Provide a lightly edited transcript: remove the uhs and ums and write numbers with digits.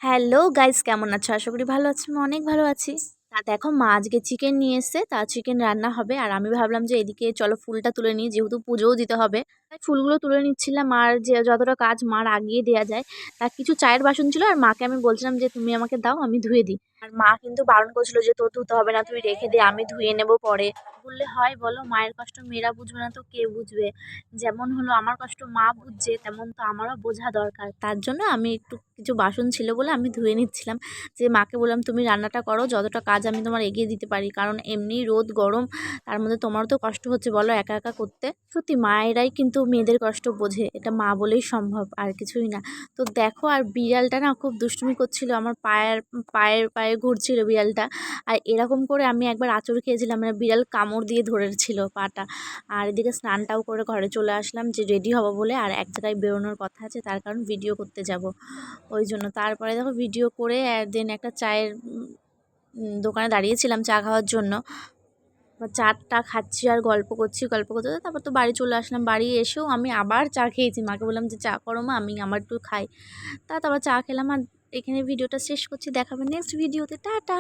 Hello guys, কেমন আছো? আশা করি ভালো আছো। আমি অনেক ভালো আছি। দেখো, মা আজকে চিকেন নিয়ে এসছে, তা চিকেন রান্না হবে। আর আমি ভাবলাম যে এদিকে চলো ফুলটা তুলে নিই, যেহেতু পুজোও দিতে হবে। তাই ফুলগুলো তুলে নিচ্ছিলাম। আর যে যতটা কাজ মার আগিয়ে দেওয়া যায়, তা কিছু চায়ের বাসন ছিল, আর মাকে আমি বলছিলাম যে তুমি আমাকে দাও, আমি ধুয়ে দিই। আর মা কিন্তু বারণ করছিল যে তোর ধুতে হবে না, তুই রেখে দে, আমি ধুয়ে নেবো পরে। বললে হয় বলো? মায়ের কষ্ট মেয়েরা বুঝবে না তো কে বুঝবে? যেমন হলো আমার কষ্ট মা বুঝছে, তেমন তো আমারও বোঝা দরকার। তার জন্য আমি একটু কিছু বাসন ছিল বলে আমি ধুয়ে নিচ্ছিলাম। যে মাকে বললাম তুমি রান্নাটা করো, যতটা কাজ আমি তোমার এগিয়ে দিতে পারি, কারণ এমনি রোদ গরম, তার মধ্যে তোমারও তো কষ্ট হচ্ছে বলো একা একা করতে। সত্যি মায়েরাই কিন্তু মেয়েদের কষ্ট বোঝে, এটা মা বলেই সম্ভব, আর কিছুই না। তো দেখো, আর বিড়ালটা না খুব দুষ্টুমি করছিল, আমার পায়ের পায়ের পায়ে ঘুরছিল বিড়ালটা। আর এরকম করে আমি একবার আঁচড় খেয়েছিলাম, মানে বিড়াল কামড় দিয়ে ধরেছিল পাটা। আর এদিকে স্নানটাও করে ঘরে চলে আসলাম, যে রেডি হব বলে, আর এক জায়গায় বেরোনোর কথা আছে, তার কারণ ভিডিও করতে যাব ওই জন্য। তারপরে দেখো ভিডিও করে একদিন একটা চায়ের দোকানে দাঁড়িয়েছিলাম চা খাওয়ার জন্য। চাটা খাচ্ছি আর গল্প করছি, গল্প করতে করতে তারপর তো বাড়ি চলে আসলাম। বাড়ি এসেও আমি আবার চা খেয়েছি, মাকে বললাম যে চা করো মা, আমি আমার একটু খাই। তারপর চা খেলাম। আর এখানে ভিডিওটা শেষ করছি, দেখাবে নেক্সট ভিডিওতে। টাটা।